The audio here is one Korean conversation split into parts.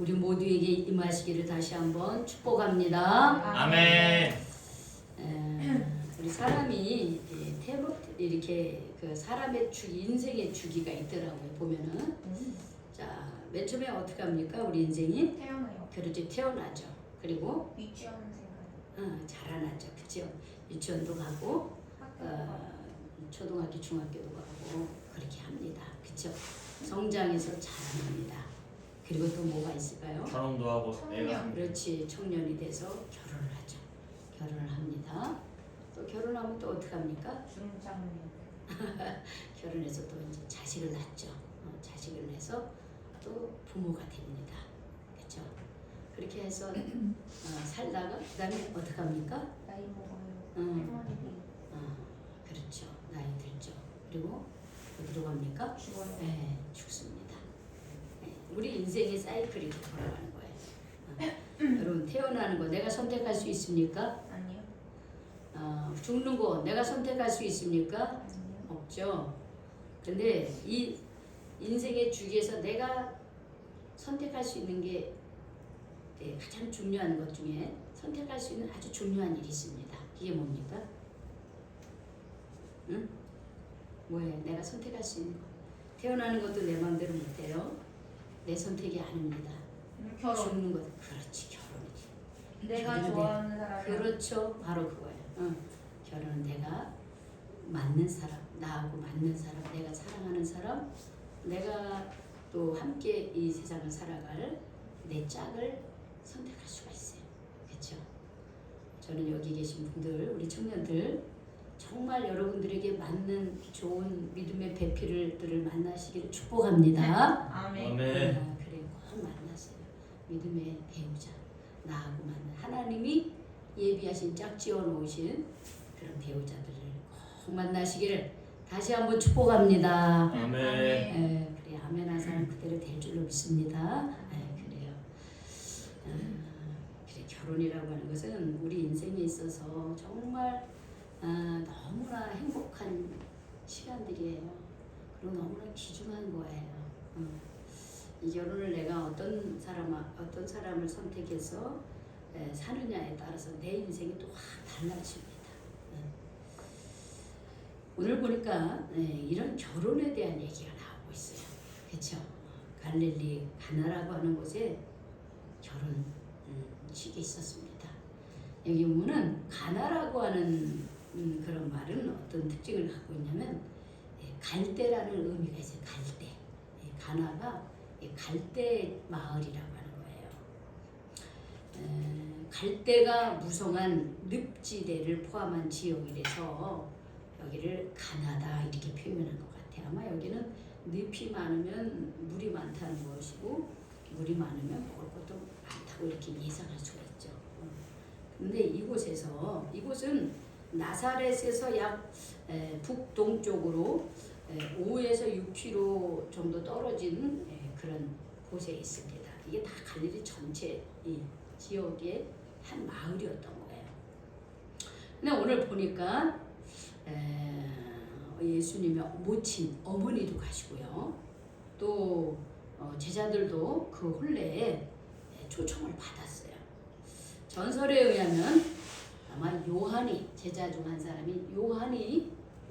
우리 모두에게 임하시기를 다시 한번 축복합니다. 아멘. 우리 사람이 이렇게 그 사람의 인생의 주기가 있더라고요. 보면은 자, 맨 처음에 어떻게 합니까? 우리 인생이 태어나요. 그렇지 태어나죠. 그리고 유치원 생활. 자라나죠. 그렇죠. 유치원도 가고 학교 초등학교, 중학교도 가고 그렇게 합니다. 그렇죠. 성장해서 자라납니다. 그리고 또 뭐가 있을까요? 결혼도 하고 청년. 애가 그렇지. 청년이 돼서 결혼을 하죠. 결혼을 합니다. 또 결혼하면 또 어떻게 합니까? 중장년. 결혼해서 또 이제 자식을 낳죠. 자식을 내서 또 부모가 됩니다. 그렇죠. 그렇게 해서 살다가 그다음에 어떻게 합니까? 나이 먹어요. 음. 할머니 돼요. 그렇죠. 나이 들죠. 그리고 어디로 갑니까? 죽어요. 네, 죽습니다. 네, 우리 인생의 사이클이 돌아가는 거예요. 여러분 태어나는 거 내가 선택할 수 있습니까? 아니요. 죽는 거 내가 선택할 수 있습니까? 아니요. 없죠. 근데 이 인생의 주기에서 내가 선택할 수 있는 게 가장 중요한 것 중에 선택할 수 있는 아주 중요한 일이 있습니다. 이게 뭡니까? 응? 뭐예요? 내가 선택할 수 있는 거. 태어나는 것도 내 마음대로 못해요. 내 선택이 아닙니다. 결혼. 죽는 것, 그렇지 결혼이지. 내가 결혼은 좋아하는 사람이. 그렇죠. 바로 그거예요. 결혼은 내가 맞는 사람, 나하고 맞는 사람, 내가 사랑하는 사람, 내가 또 함께 이 세상을 살아갈 내 짝을 선택할 수가 있어요. 그렇죠? 저는 여기 계신 분들, 우리 청년들 정말 여러분들에게 맞는 좋은 믿음의 배필들을 만나시기를 축복합니다. 아멘. 아멘. 그래 꼭 만나세요. 믿음의 배우자, 나하고 맞는 하나님이 예비하신 짝지어 놓으신 그런 배우자들을 꼭 만나시기를 다시 한번 축복합니다. 아멘. 그래 아멘한 사람 그대로 될 줄로 믿습니다. 그래요. 그래 결혼이라고 하는 것은 우리 인생에 있어서 정말 너무나 행복한 시간들이에요. 그리고 너무나 귀중한 거예요. 이 결혼을 내가 어떤 사람을 선택해서 사느냐에 따라서 내 인생이 또 확 달라집니다. 오늘 보니까 이런 결혼에 대한 얘기가 나오고 있어요. 그렇죠? 갈릴리 가나라고 하는 곳에 결혼식이 있었습니다. 여기 보면은 가나라고 하는 그런 말은 어떤 특징을 갖고 있냐면 갈대라는 의미가 있어요. 갈대. 가나가 갈대 마을이라고 하는 거예요. 갈대가 무성한 늪지대를 포함한 지역이라서 여기를 가나다 이렇게 표현한 것 같아요. 아마 여기는 늪이 많으면 물이 많다는 것이고 물이 많으면 먹을 것도 많다고 이렇게 예상할 수가 있죠. 근데 이곳은 나사렛에서 약 북동쪽으로 5에서 6km 정도 떨어진 그런 곳에 있습니다. 이게 다 갈릴리 전체 이 지역의 한 마을이었던 거예요. 근데 오늘 보니까 예수님의 모친 어머니도 가시고요. 또 제자들도 그 혼례에 초청을 받았어요. 전설에 의하면 아마 요한이 제자 중 한 사람인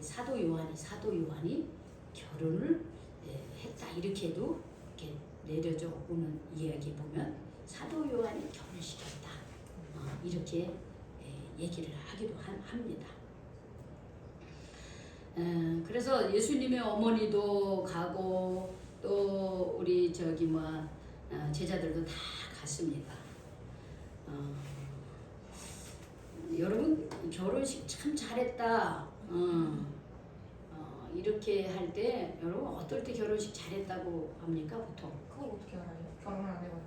사도 요한이 결혼을 했다 이렇게도 이렇게 내려져 오는 이야기 보면 사도 요한이 결혼시켰다 이렇게 얘기를 하기도 합니다. 그래서 예수님의 어머니도 가고 또 우리 제자들도 다 갔습니다. 여러분 결혼식 참 잘했다. 이렇게 할 때 여러분 어떨 때 결혼식 잘했다고 합니까 보통? 그걸 어떻게 알아요? 결혼 안 해봐요.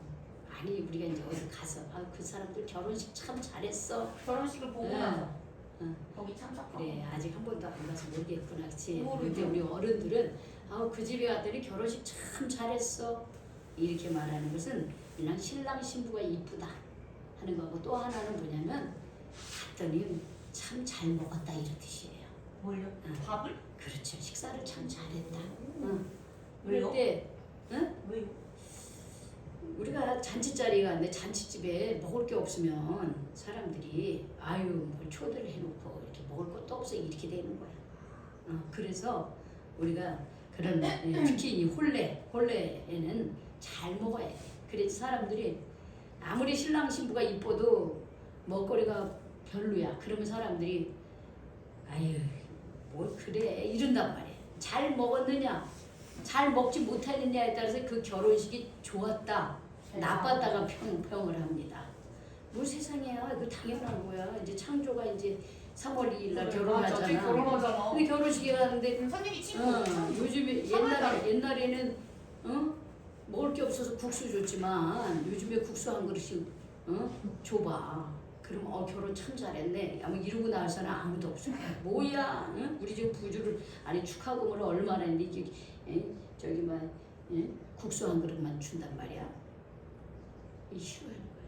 아니 우리가 이제 어디 가서 그 사람들 결혼식 참 잘했어. 결혼식을 보고 나서 거기 참석하고. 그래 아직 한 번도 안 가서 모르겠구나, 그렇지? 모르죠. 근데 우리 어른들은 그 집에 갔더니 결혼식 참 잘했어 이렇게 말하는 것은 그냥 신랑 신부가 이쁘다 하는 거고 또 하나는 뭐냐면 갔더니 참 잘 먹었다 이런 뜻이에요. 뭘요? 밥을? 그렇죠. 식사를 참 잘했다. 왜요? 그럴 때 왜요? 우리가 잔치자리가 있는데 잔치집에 먹을 게 없으면 사람들이 아유 뭘 초대를 해놓고 이렇게 먹을 것도 없어 이렇게 되는 거야. 그래서 우리가 그런 특히 이 혼례에는 잘 먹어야 돼. 그래서 사람들이 아무리 신랑 신부가 이뻐도 먹거리가 별로야. 그러면 사람들이 아유 뭘 그래 이런단 말이야. 잘 먹었느냐 잘 먹지 못했느냐에 따라서 그 결혼식이 좋았다 나빴다가 평을 합니다. 뭐 세상에야 그 당연한 거야. 이제 창조가 이제 3월 2일 날 결혼하잖아. 결혼하잖아. 근데 결혼식에 가는데 선생님 친구. 요즘에 옛날에는 먹을 게 없어서 국수 줬지만 요즘에 국수 한 그릇씩 줘봐. 그럼 결혼 참 잘했네. 아무 이러고 나올 사람 아무도 없어. 뭐야? 우리 집 부주를 아니 축하금을 얼마나 했는데 저기 막 국수 한 그릇만 준단 말이야. 싫어하는 거야.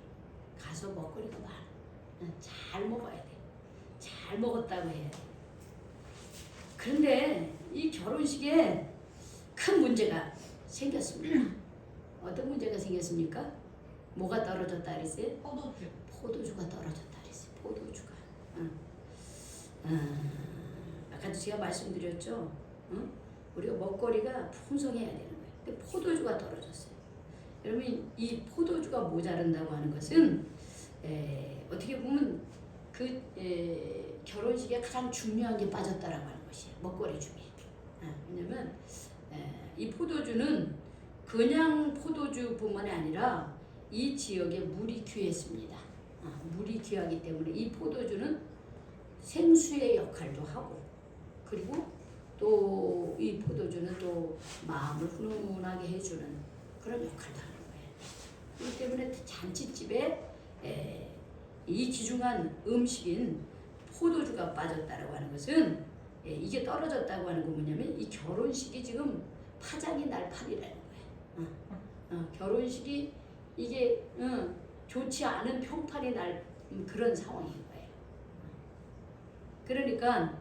가서 먹거리가 많아. 잘 먹어야 돼. 잘 먹었다고 해야 돼. 그런데 이 결혼식에 큰 문제가 생겼습니다. 어떤 문제가 생겼습니까? 뭐가 떨어졌다 그랬어요? 포도주가 떨어졌다 그랬어요. 포도주가. 아까도 제가 말씀드렸죠. 우리가 먹거리가 풍성해야 되는 거예요. 근데 포도주가 떨어졌어요. 여러분 이 포도주가 모자른다고 하는 것은 어떻게 보면 그 결혼식에 가장 중요한 게 빠졌다라고 하는 것이에요. 먹거리 중에. 왜냐면 이 포도주는 그냥 포도주뿐만이 아니라 이 지역에 물이 귀했습니다. 물이 귀하기 때문에 이 포도주는 생수의 역할도 하고 그리고 또 이 포도주는 또 마음을 훈훈하게 해주는 그런 역할도 하는 거예요. 그렇기 때문에 잔치집에 이 귀중한 음식인 포도주가 빠졌다라고 하는 것은 이게 떨어졌다고 하는 건 뭐냐면 이 결혼식이 지금 파장이 날 판이라는 거예요. 결혼식이 이게 좋지 않은 평판이 날 그런 상황인 거예요. 그러니까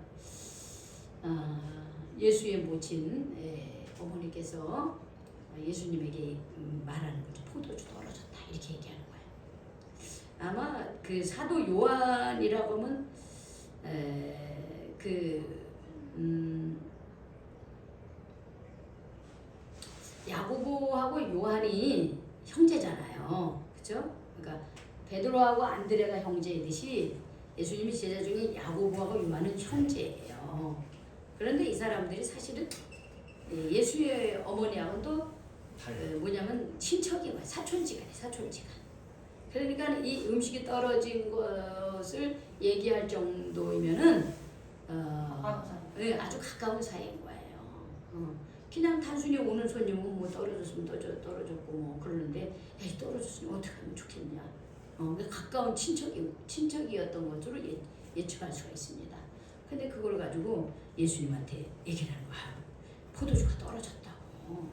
예수의 모친 어머니께서 예수님에게 말하는 거죠. 포도주 떨어졌다 이렇게 얘기하는 거예요. 아마 그 사도 요한이라고 하면 야고보하고 요한이 형제잖아요. 그렇죠? 그러니까 베드로하고 안드레가 형제이듯이 예수님이 제자 중에 야고보하고 요한은 형제예요. 그런데 이 사람들이 사실은 예수의 어머니하고는 또 뭐냐면 친척이고 사촌지간이. 그러니까 이 음식이 떨어진 것을 얘기할 정도이면은 아주 가까운 사이인 거예요. 그냥 단순히 오는 손님은 뭐 떨어졌으면 떨어졌고 뭐 그러는데 떨어졌으면 어떻게 하면 좋겠냐. 가까운 친척이었던 것으로 예측할 수가 있습니다. 근데 그걸 가지고 예수님한테 얘기를 하는 거야. 포도주가 떨어졌다고.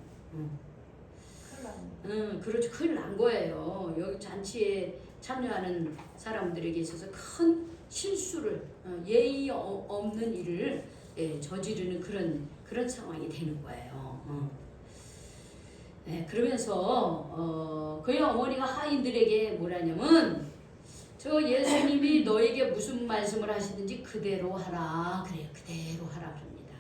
그렇죠. 큰일 난 거예요. 여기 잔치에 참여하는 사람들에게 있어서 큰 실수를 예의 없는 일을 저지르는 그런 상황이 되는 거예요. 그러면서 그의 어머니가 하인들에게 뭐라냐면 저 예수님이 너에게 무슨 말씀을 하시든지 그대로 하라. 그래요. 그대로 하라 합니다.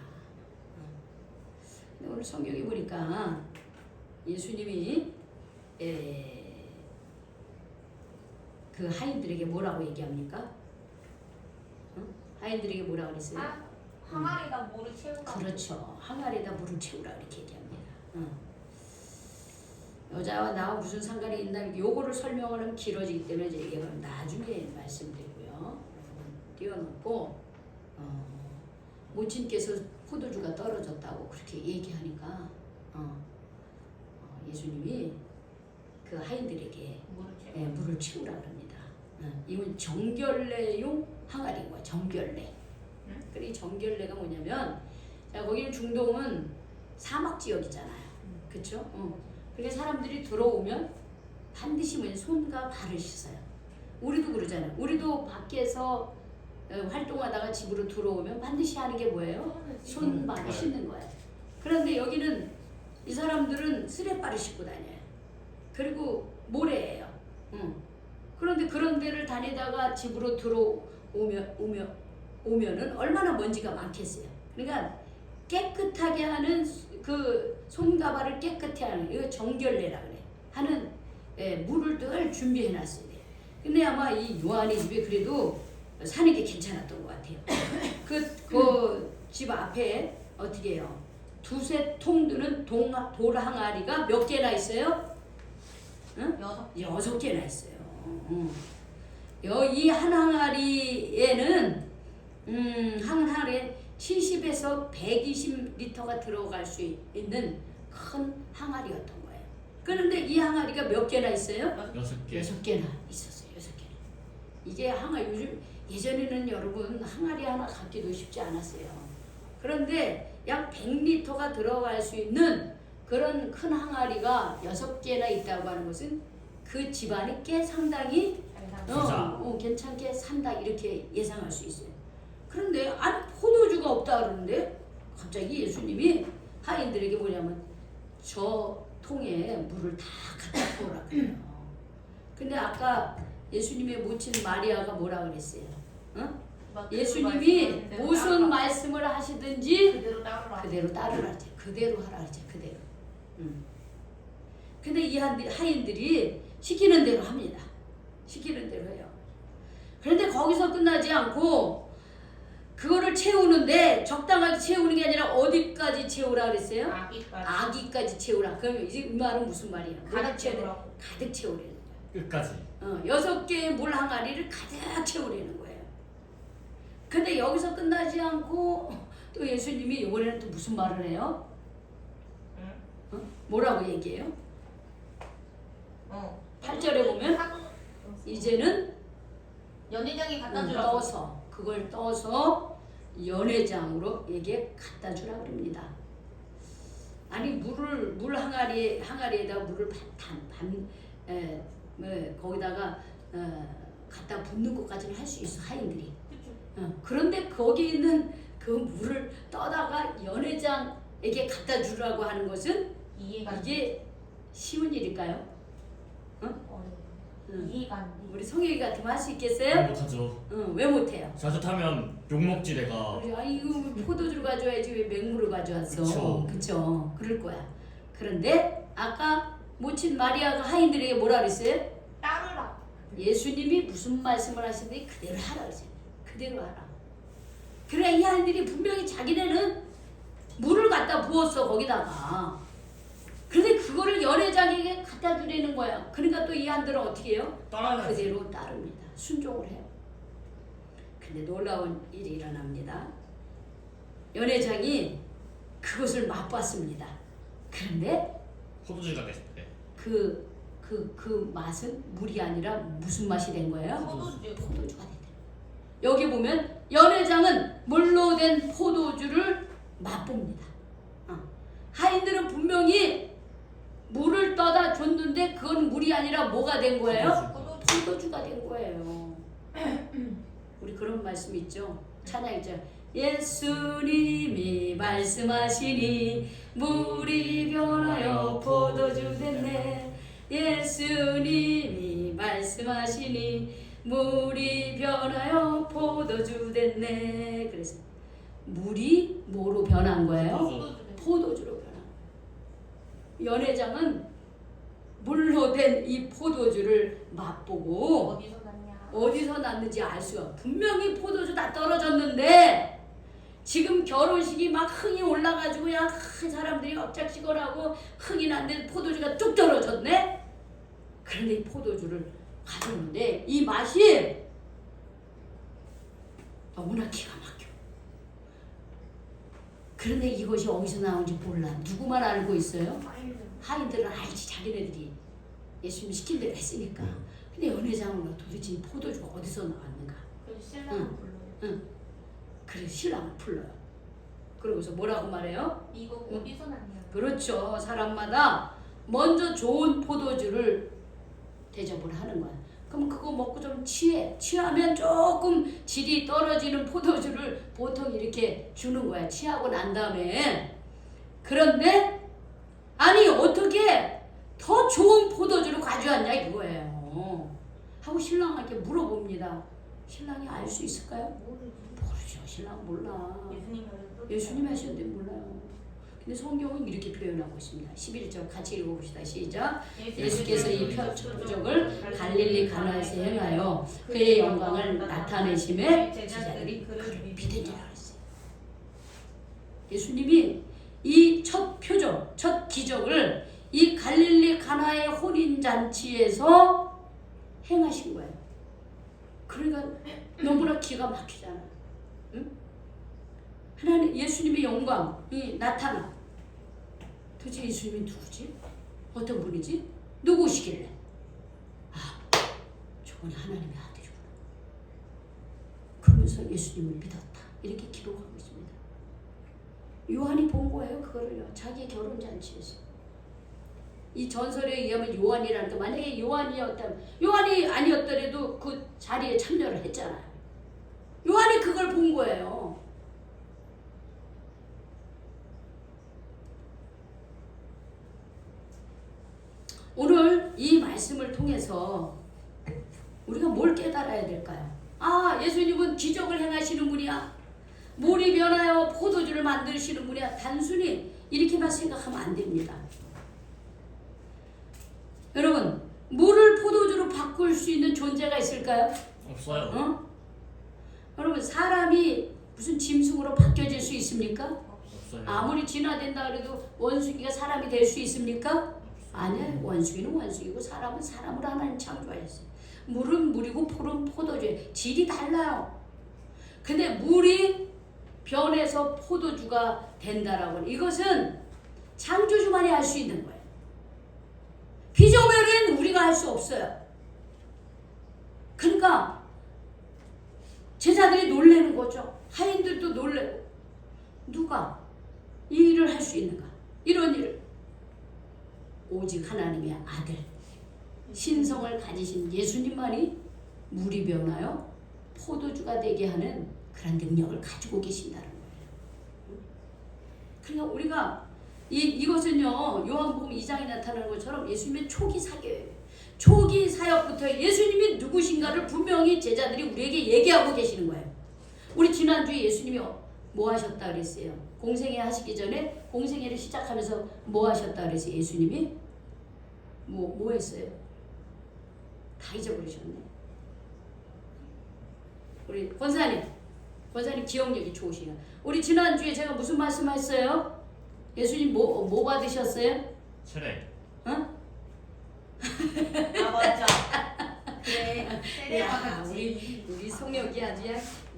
근데 오늘 성경에 보니까 예수님이 그 하인들에게 뭐라고 얘기합니까? 하인들에게 뭐라고 그랬어요? 항아리에다 물을 채우라. 그렇죠. 항아리에다 물을 채우라 이렇게 얘기합니다. 여자와 나와 무슨 상관이 있나 요거를 설명을 하면 길어지기 때문에 얘기가 나중에 말씀드리고요. 띄워놓고 모친께서 포도주가 떨어졌다고 그렇게 얘기하니까 예수님이 그 하인들에게 물을 채우라 그럽니다. 이건 정결례용 항아리인 거야. 정결례. 그리고 이 정결례가 뭐냐면 자 거기는 중동은 사막 지역이잖아요. 그렇죠? 그러니까 사람들이 들어오면 반드시 뭐냐 손과 발을 씻어요. 우리도 그러잖아요. 우리도 밖에서 활동하다가 집으로 들어오면 반드시 하는 게 뭐예요? 손, 발을 씻는 거예요. 그런데 여기는 이 사람들은 쓰레빠를 씻고 다녀요. 그리고 모래예요. 그런데 그런 데를 다니다가 집으로 오면은 얼마나 먼지가 많겠어요. 그러니까 깨끗하게 하는 그 손가발을 깨끗하게 하는 이거 정결례라 그래. 하는 물을 늘 준비해 놨어야 돼. 근데 아마 이 요한의 집에 그래도 사는 게 괜찮았던 것 같아요. 그 집 앞에 어떻게 해요? 두세 통 드는 돌 항아리가 몇 개나 있어요? 응? 6개나 있어요. 이 한 항아리에는 한 항아리에 70에서 120리터가 들어갈 수 있는 큰 항아리였던 거예요. 그런데 이 항아리가 몇 개나 있어요? 6개. 6개나 있었어요. 6개나. 이게 요즘 예전에는 여러분 항아리 하나 갖기도 쉽지 않았어요. 그런데 약 100리터가 들어갈 수 있는 그런 큰 항아리가 6개나 있다고 하는 것은 그 집안이 꽤 상당히 괜찮게 산다 이렇게 예상할 수 있어요. 그런데 포도주가 없다 그러는데 갑자기 예수님이 하인들에게 뭐냐면 저 통에 물을 다 갖다 부으라 그래요. 근데 아까 예수님의 모친 마리아가 뭐라 그랬어요? 예수님이 무슨 말씀을 하시든지 그대로 따르라. 그대로 하라. 그대로. 근데 이 하인들이 시키는 대로 합니다. 시키는 대로 해요. 그런데 거기서 끝나지 않고 그거를 채우는데 적당하게 채우는 게 아니라 어디까지 채우라 그랬어요? 아기까지 채우라. 그럼 이 말은 무슨 말이야? 가득 채우라. 가득 채우라는 거야. 끝까지. 6개의 물 항아리를 가득 채우려는 거예요. 근데 여기서 끝나지 않고 또 예수님이 이번에는 또 무슨 말을 해요? 뭐라고 얘기해요? 8절에 보면 이제는 연회장이 갖다 주라고. 그걸 떠서 연회장으로 얘게 갖다 주라 그럽니다. 아니 물 항아리에다가 물을 거기다가 갖다 붓는 것까지는 할 수 있어 하인들이. 그런데 거기 있는 그 물을 떠다가 연회장에게 갖다 주라고 하는 것은 이게 쉬운 일일까요? 이해가 안 돼. 우리 성혁이 같으면 할 수 있겠어요? 못하죠. 왜 못해요? 잘못하면 욕먹지 내가. 이거 포도주를 가져와야지 왜 맹물을 가져왔어? 그쵸. 그쵸. 그럴 거야. 그런데 아까 모친 마리아가 하인들에게 뭐라 그랬어요? 따르라. 예수님이 무슨 말씀을 하시는지 그대로 하라 그랬어요. 그대로 하라. 그래 이 하인들이 분명히 자기네는 물을 갖다 부었어 거기다가. 그런데 그거를 연회장에게 갖다 주려는 거야. 그러니까 또 이 한들은 어떻게 해요? 따라가야지. 그대로 따릅니다. 순종을 해요. 근데 놀라운 일이 일어납니다. 연회장이 그것을 맛봤습니다. 그런데 포도주가 됐을 때. 그 맛은 물이 아니라 무슨 맛이 된 거예요? 포도주가 됐다. 여기 보면 연회장은 물로 된 포도주를 맛봅니다. 하인들은 분명히 물을 떠다 줬는데 그건 물이 아니라 뭐가 된 거예요? 포도주가 된 거예요. 우리 그런 말씀 있죠. 찬양 있죠. 예수님이 말씀하시니 물이 변하여 포도주 됐네. 예수님이 말씀하시니 물이 변하여 포도주 됐네. 그래서 물이 뭐로 변한 거예요? 포도주로 변한. 연회장은 물로 된 이 포도주를 맛보고 어디서 났는지 알 수가. 분명히 포도주 다 떨어졌는데 지금 결혼식이 막 흥이 올라가지고 야 사람들이 엎짝지거라고 흥이 났는데 포도주가 뚝 떨어졌네. 그런데 이 포도주를 가져오는데 이 맛이 너무나 기가 막혀. 그런데 이것이 어디서 나온지 몰라. 누구만 알고 있어요? 하인들은 알지. 자기네들이 예수님 시킨 대로 했으니까. 근데 연회장은 도대체 이 포도주가 어디서 나왔는가? 그래서 신랑을 불러요. 그래서 신랑을 불러요. 그러고서 뭐라고 말해요? 이거 어디서 났냐? 그렇죠. 사람마다 먼저 좋은 포도주를 대접을 하는 거야. 그럼 그거 먹고 좀 취하면 조금 질이 떨어지는 포도주를 보통 이렇게 주는 거야. 취하고 난 다음에. 그런데 아니 어떻게 더 좋은 포도주를 가져왔냐 이거예요. 하고 신랑에게 물어봅니다. 신랑이 알 수 있을까요? 모르죠. 신랑 몰라. 예수님 하셨는데 몰라요. 근데 성경은 이렇게 표현하고 있습니다. 11절 같이 읽어봅시다. 시작. 예수께서 이 표적을 갈릴리 가나에서 행하여 그의 영광을 나타내심에 제자들이 그를 믿은 줄 알았어요. 예수님이 이 첫 표적, 첫 기적을 이 갈릴리 가나의 혼인잔치에서 행하신 거예요. 그러니까 너무나 기가 막히잖아요. 응? 하나님 예수님의 영광이 나타나. 도대체 예수님이 누구지? 어떤 분이지? 누구시길래? 아, 저분이 하나님의 아들이구나. 그러면서 예수님을 믿었다. 이렇게 기록하고 있습니다. 요한이 본 거예요. 그거를요. 자기 결혼잔치에서. 이 전설에 의하면 요한이라는 게 만약에 요한이 아니었더라도 그 자리에 참여를 했잖아요. 요한이 그걸 본 거예요. 오늘 이 말씀을 통해서 우리가 뭘 깨달아야 될까요? 아, 예수님은 기적을 행하시는 분이야. 물이 변하여 포도주를 만드시는 분이야. 단순히 이렇게만 생각하면 안 됩니다. 여러분, 물을 포도주로 바꿀 수 있는 존재가 있을까요? 없어요. 어? 여러분, 사람이 무슨 짐승으로 바뀌어질 수 있습니까? 없어요. 아무리 진화된다 그래도 원숭이가 사람이 될 수 있습니까? 아니에요. 원숭이는 원숭이고 사람은 사람으로 하나님 창조하셨어요. 물은 물이고 포는 포도주예요. 질이 달라요. 근데 물이 변해서 포도주가 된다라고 하는 이것은 창조주만이 할 수 있는 거예요. 피조물은 우리가 할 수 없어요. 그러니까 제자들이 놀라는 거죠. 하인들도 놀래고 누가 이 일을 할 수 있는가? 이런 일을 오직 하나님의 아들 신성을 가지신 예수님만이 물이 변하여 포도주가 되게 하는 그런 능력을 가지고 계신다는 거예요. 그러니까 우리가 이것은요 요한복음 2장에 나타나는 것처럼 예수님의 초기 사역이에요. 초기 사역부터 예수님이 누구신가를 분명히 제자들이 우리에게 얘기하고 계시는 거예요. 우리 지난주에 예수님이 뭐 하셨다 그랬어요? 공생애 하시기 전에 공생애를 시작하면서 뭐 하셨다 그랬어요? 예수님이 뭐 했어요? 다 잊어버리셨네. 우리 권사님 기억력이 좋으시네요. 우리 지난주에 제가 무슨 말씀했어요? 예수님 뭐 받으셨어요? 세례. 어? 아 맞아. 그래. 야, 우리 성혁이 아주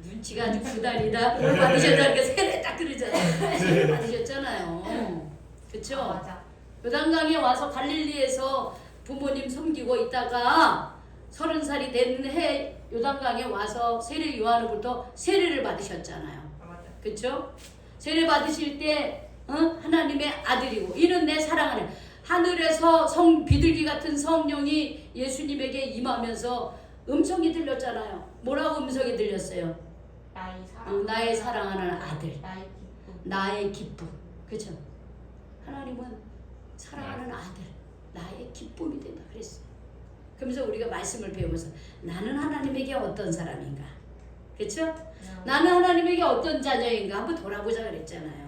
눈치가 아주 구달이다. 뭘 받으셨다니까 세례 딱 그러잖아요. 세례 받으셨잖아요. 그쵸? 아, 맞아. 요단강에 와서 갈릴리에서 부모님 섬기고 있다가 30살이 된 해 요단강에 와서 세례 요한으로부터 세례를 받으셨잖아요. 아 맞아. 그쵸? 세례 받으실 때 하나님의 아들이고 이는 내 사랑하는 하늘에서 비둘기 같은 성령이 예수님에게 임하면서 음성이 들렸잖아요. 뭐라고 음성이 들렸어요? 나의 사랑하는 아들, 나의 기쁨. 그쵸? 하나님은 사랑하는 아들, 나의 기쁨이 된다 그랬어요. 그러면서 우리가 말씀을 배우면서 나는 하나님에게 어떤 사람인가? 그쵸? 나는 하나님에게 어떤 자녀인가? 한번 돌아보자 그랬잖아요.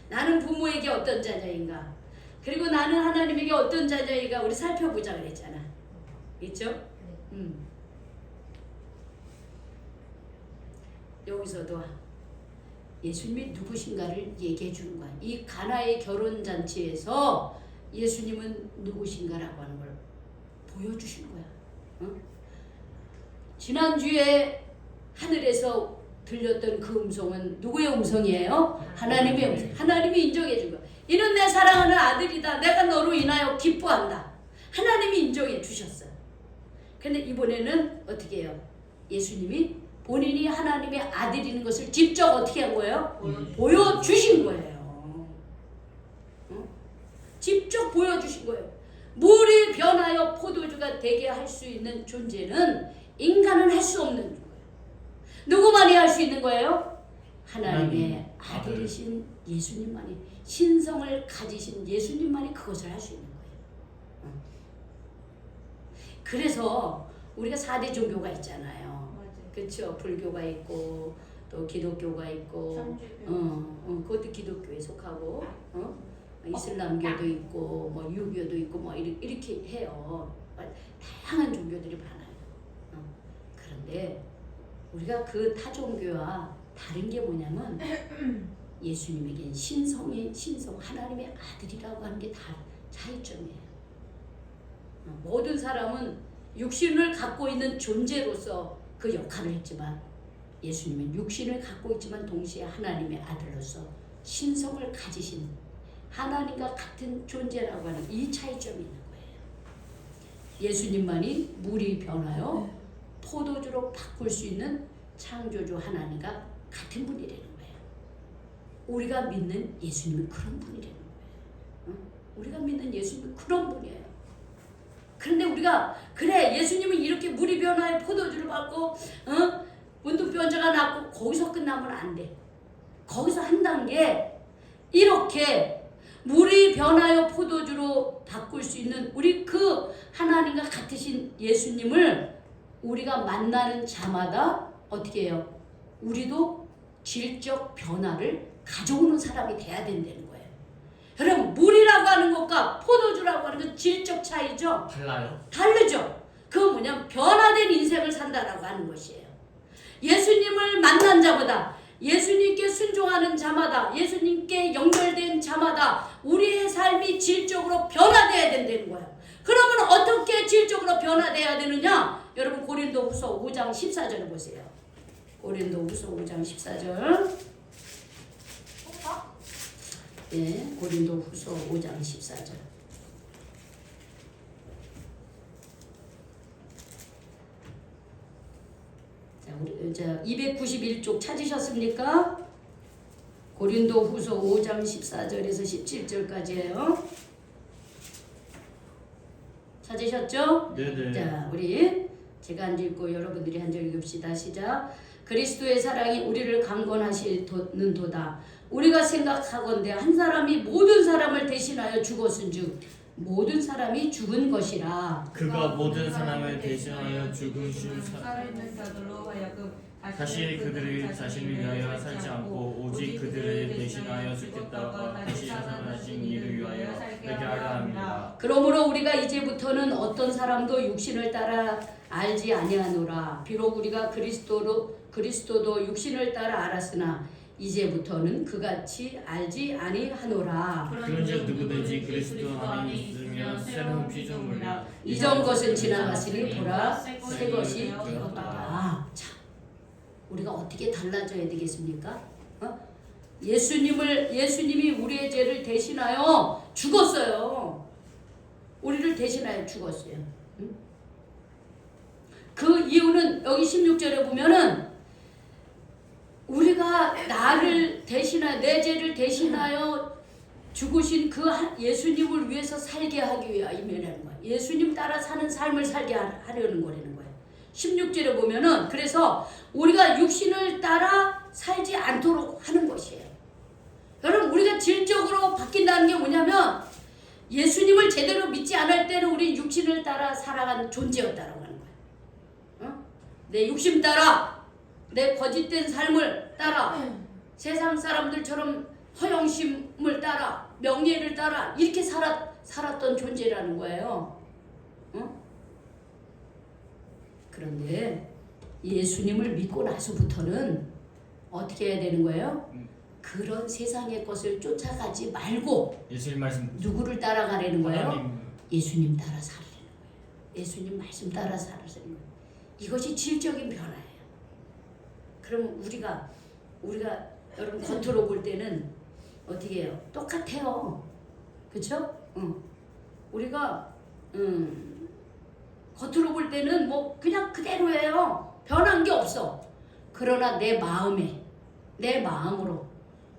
나는 부모에게 어떤 자녀인가? 그리고 나는 하나님에게 어떤 자녀인가? 우리 살펴보자 그랬잖아. 있죠? 여기서도 예수님이 누구신가를 얘기해 주는 거야. 이 가나의 결혼잔치에서 예수님은 누구신가라고 하는 걸 보여주시는 거야. 지난주에 하늘에서 들렸던 그 음성은 누구의 음성이에요? 하나님의 음성. 하나님이 인정해 준 거야. 이는 내 사랑하는 아들이다. 내가 너로 인하여 기뻐한다. 하나님이 인정해 주셨어요. 근데 이번에는 어떻게 해요? 예수님이 본인이 하나님의 아들인 것을 직접 어떻게 한 거예요? 보여주신 거예요. 직접 보여주신 거예요. 물이 변하여 포도주가 되게 할 수 있는 존재는 인간은 할 수 없는 거예요. 누구만이 할 수 있는 거예요? 하나님의 아들이신 예수님만이 신성을 가지신 예수님만이 그것을 할 수 있는 거예요. 그래서 우리가 4대 종교가 있잖아요. 맞아요. 그렇죠. 불교가 있고 또 기독교가 있고 천주교. 그것도 기독교에 속하고 이슬람교도 있고 뭐 유교도 있고 뭐 이렇게 해요. 다양한 종교들이 많아요. 그런데 우리가 그 타 종교와 다른 게 뭐냐면 예수님에겐 신성 하나님의 아들이라고 하는 게 다 차이점이에요. 모든 사람은 육신을 갖고 있는 존재로서 그 역할을 했지만 예수님은 육신을 갖고 있지만 동시에 하나님의 아들로서 신성을 가지신 하나님과 같은 존재라고 하는 이 차이점이 있는 거예요. 예수님만이 물이 변하여 포도주로 바꿀 수 있는 창조주 하나님과 같은 분이라는 거예요. 우리가 믿는 예수님은 그런 분이라는 거예요. 우리가 믿는 예수님은 그런 분이에요. 그런데 우리가 그래 예수님은 이렇게 물이 변하여 포도주를 받고 문둥병자가 낫고 거기서 끝나면 안 돼. 거기서 한 단계 이렇게 물이 변하여 포도주로 바꿀 수 있는 우리 그 하나님과 같으신 예수님을 우리가 만나는 자마다 어떻게 해요? 우리도 질적 변화를 가져오는 사람이 돼야 된다는 거예요. 여러분 물이라고 하는 것과 포도주라고 하는 건 질적 차이죠? 달라요? 다르죠? 그건 뭐냐면 변화된 인생을 산다라고 하는 것이에요. 예수님을 만난 자마다 예수님께 순종하는 자마다 예수님께 연결된 자마다 우리의 삶이 질적으로 변화돼야 된다는 거예요. 그러면 어떻게 질적으로 변화돼야 되느냐? 여러분 고린도후서 5장 14절을 보세요. 고린도후서 5장 14절. 예, 고린도후서 5장 14절. 자, 291쪽 찾으셨습니까? 고린도후서 5장 14절에서 17절까지예요. 찾으셨죠? 네네. 자, 우리 제가 한 절 읽고 여러분들이 한 절 읽읍시다. 시작. 그리스도의 사랑이 우리를 강권하시는도다. 우리가 생각하건대 한 사람이 모든 사람을 대신하여 죽었은즉 모든 사람이 죽은 것이라. 그가 모든 사람을 대신하여 죽으신 살아있는 자들로 하여금 다시 그들이 자신을 위하여 살지 않고 오직 그들을 대신하여 죽겠다가 다시 살아나신 이를 위하여 살게 하려 합니다. 그러므로 우리가 이제부터는 어떤 사람도 육신을 따라 알지 아니하노라. 비록 우리가 그리스도도 육신을 따라 알았으나 이제부터는 그같이 알지 아니하노라. 그런즉 누구든지 그리스도 안에 있으면 새로운 피조물이라. 이전 것은 지나갔으니 보라 새 것이 되었다. 자, 우리가 어떻게 달라져야 되겠습니까? 예수님이 우리의 죄를 대신하여 죽었어요. 우리를 대신하여 죽었어요. 그 이유는 여기 16절에 보면은 우리가 나를 대신하여 내 죄를 대신하여 죽으신 그 예수님을 위해서 살게 하기 위함이라는 거예요. 예수님 따라 사는 삶을 살게 하려는 거라는 거예요. 16절에 보면은 그래서 우리가 육신을 따라 살지 않도록 하는 것이에요. 여러분 우리가 질적으로 바뀐다는 게 뭐냐면 예수님을 제대로 믿지 않을 때는 우리 육신을 따라 살아가는 존재였다라고 하는 거예요. 내 육심 따라 내 거짓된 삶을 따라 세상 사람들처럼 허영심을 따라 명예를 따라 이렇게 살았던 존재라는 거예요. 그런데 예수님을 믿고 나서부터는 어떻게 해야 되는 거예요? 그런 세상의 것을 쫓아가지 말고 예수님 말씀 누구를 따라가려는 거예요? 하나님 예수님 따라 살려는 거예요. 예수님 말씀 따라 살려는 거예요. 이것이 질적인 변화예요. 그럼 우리가 여러분 겉으로 볼 때는 어떻게 해요? 똑같아요. 그렇죠? 우리가 겉으로 볼 때는 뭐 그냥 그대로예요. 변한 게 없어. 그러나 내 마음으로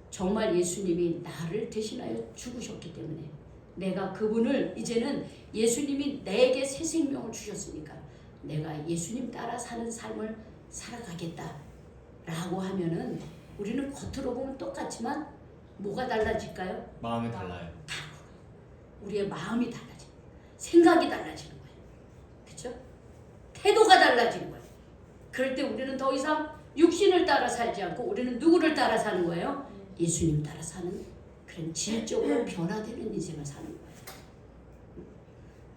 정말 예수님이 나를 대신하여 죽으셨기 때문에 내가 그분을 이제는 예수님이 내게 새 생명을 주셨으니까 내가 예수님 따라 사는 삶을 살아가겠다 라고 하면은 우리는 겉으로 보면 똑같지만 뭐가 달라질까요? 마음이 달라요. 우리의 마음이 달라져요. 생각이 달라지는 거예요. 그렇죠? 태도가 달라지는 거예요. 그럴 때 우리는 더 이상 육신을 따라 살지 않고 우리는 누구를 따라 사는 거예요? 예수님 따라 사는 그런 질적으로 변화되는 인생을 사는 거예요.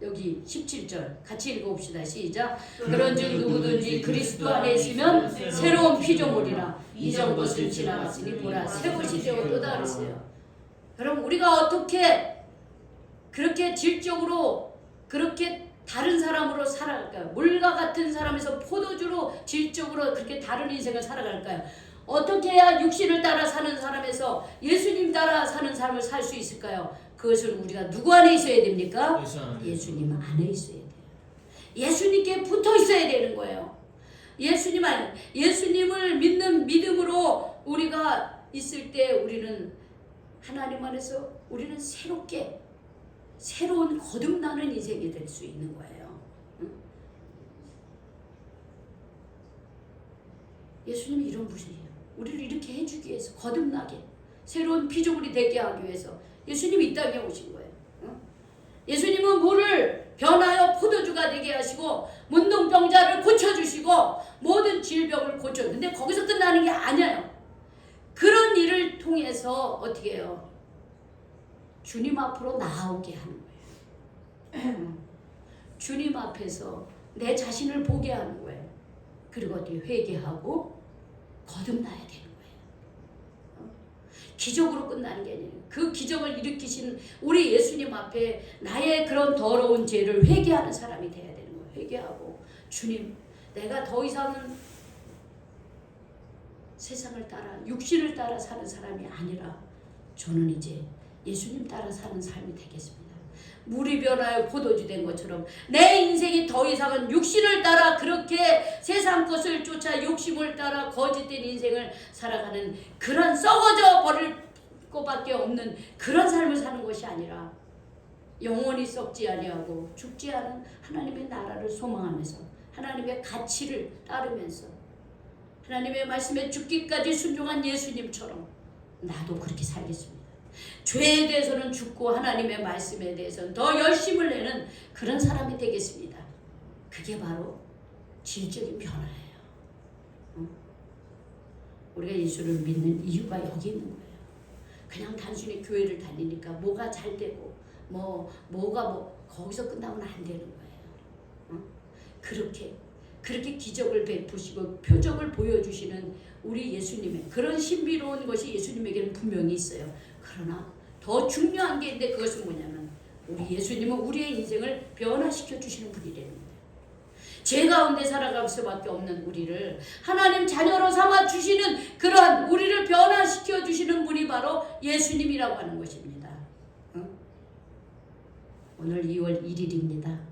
여기 17절 같이 읽어봅시다. 시작. 그런즉 누구든지 그리스도 안에 있으면 새로운 피조물이라 이전 것을 지나갔으니 보라 새 것이 되었도다 그랬어요. 여러분 우리가 어떻게 그렇게 질적으로 그렇게 다른 사람으로 살아갈까요? 물과 같은 사람에서 포도주로 질적으로 그렇게 다른 인생을 살아갈까요? 어떻게 해야 육신을 따라 사는 사람에서 예수님 따라 사는 삶을 살 수 있을까요? 그것을 우리가 누구 안에 있어야 됩니까? 예수님 안에 있어야 돼요. 예수님께 붙어 있어야 되는 거예요. 예수님을 믿는 믿음으로 우리가 있을 때 우리는 하나님 안에서 우리는 새로운 거듭나는 인생이 될 수 있는 거예요. 응? 예수님이 이런 분이에요. 우리를 이렇게 해주기 위해서 거듭나게 새로운 피조물이 되게 하기 위해서 예수님이 이 땅에 오신 거예요. 응? 예수님은 물을 변하여 포도주가 되게 하시고 문둥병자를 고쳐주시고 모든 질병을 고쳤는데 거기서 끝나는 게 아니에요. 그런 일을 통해서 어떻게 해요? 주님 앞으로 나오게 하는 거예요. 주님 앞에서 내 자신을 보게 하는 거예요. 그리고 어떻게 회개하고 거듭나야 되는 거예요. 기적으로 끝나는 게 아니에요. 그 기적을 일으키신 우리 예수님 앞에 나의 그런 더러운 죄를 회개하는 사람이 돼야 되는 거예요. 회개하고 주님 내가 더 이상은 세상을 따라 육신을 따라 사는 사람이 아니라 저는 이제 예수님 따라 사는 삶이 되겠습니다. 물이 변하여 포도주 된 것처럼 내 인생이 더 이상은 육신을 따라 그렇게 세상 것을 쫓아 욕심을 따라 거짓된 인생을 살아가는 그런 썩어져 버릴 것밖에 없는 그런 삶을 사는 것이 아니라 영원히 썩지 아니하고 죽지 않은 하나님의 나라를 소망하면서 하나님의 가치를 따르면서 하나님의 말씀에 죽기까지 순종한 예수님처럼 나도 그렇게 살겠습니다. 죄에 대해서는 죽고 하나님의 말씀에 대해서는 더 열심을 내는 그런 사람이 되겠습니다. 그게 바로 질적인 변화예요. 우리가 예수를 믿는 이유가 여기 있는 거예요. 그냥 단순히 교회를 다니니까 뭐가 잘 되고 뭐가 거기서 끝나면 안 되는 거예요. 그렇게 기적을 베푸시고 표적을 보여주시는 우리 예수님의 그런 신비로운 것이 예수님에게는 분명히 있어요. 그러나 더 중요한 게 있는데 그것은 뭐냐면 우리 예수님은 우리의 인생을 변화시켜 주시는 분이라는 거예요. 죄 가운데 살아갈 수밖에 없는 우리를 하나님 자녀로 삼아 주시는 그러한 우리를 변화시켜 주시는 분이 바로 예수님이라고 하는 것입니다. 오늘 2월 1일입니다.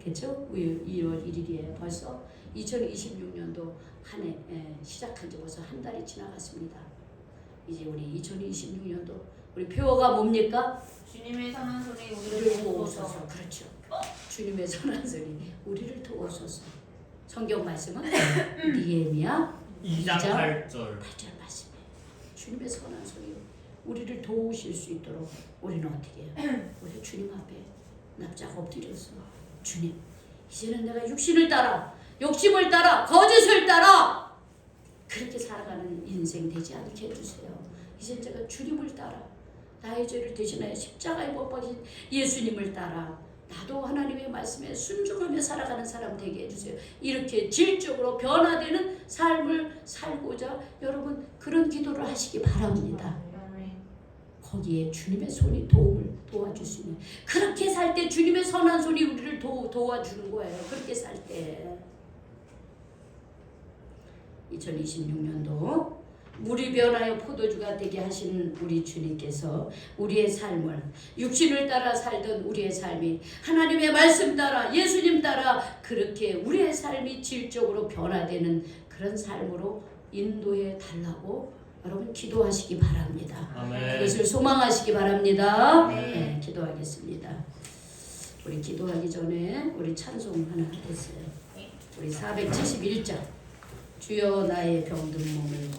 그렇죠? 2월 1일이에요. 벌써 2026년도 한 해 시작한 지 벌써 한 달이 지나갔습니다. 이제 우리 2026년도 우리 표어가 뭡니까? 주님의 선한 소리 우리를 도우소서. 그렇죠. 주님의 선한 소리 우리를 도우소서. 성경 말씀은 니에미야 2장 8절 8절 말씀이에요. 주님의 선한 소리 우리를 도우실 수 있도록 우리는 어떻게 해요? 우리 주님 앞에 납작 엎드려서 주님 이제는 내가 육신을 따라 욕심을 따라 거짓을 따라 그렇게 살아가는 인생 되지 않게 해주세요. 이제 제가 주님을 따라 나의 죄를 대신하여 십자가에 못 박힌 예수님을 따라 나도 하나님의 말씀에 순종하며 살아가는 사람 되게 해주세요. 이렇게 질적으로 변화되는 삶을 살고자 여러분 그런 기도를 하시기 바랍니다. 거기에 주님의 손이 도와줄 수 있는 그렇게 살 때 주님의 선한 손이 우리를 도와주는 거예요. 그렇게 살 때 2026년도 물이 변하여 포도주가 되게 하시는 우리 주님께서 우리의 삶을 육신을 따라 살던 우리의 삶이 하나님의 말씀 따라 예수님 따라 그렇게 우리의 삶이 질적으로 변화되는 그런 삶으로 인도해 달라고 여러분 기도하시기 바랍니다. 아멘. 그것을 소망하시기 바랍니다. 네, 기도하겠습니다. 우리 기도하기 전에 우리 찬송 하나 했어요. 우리 471장 주여 나의 병든 몸을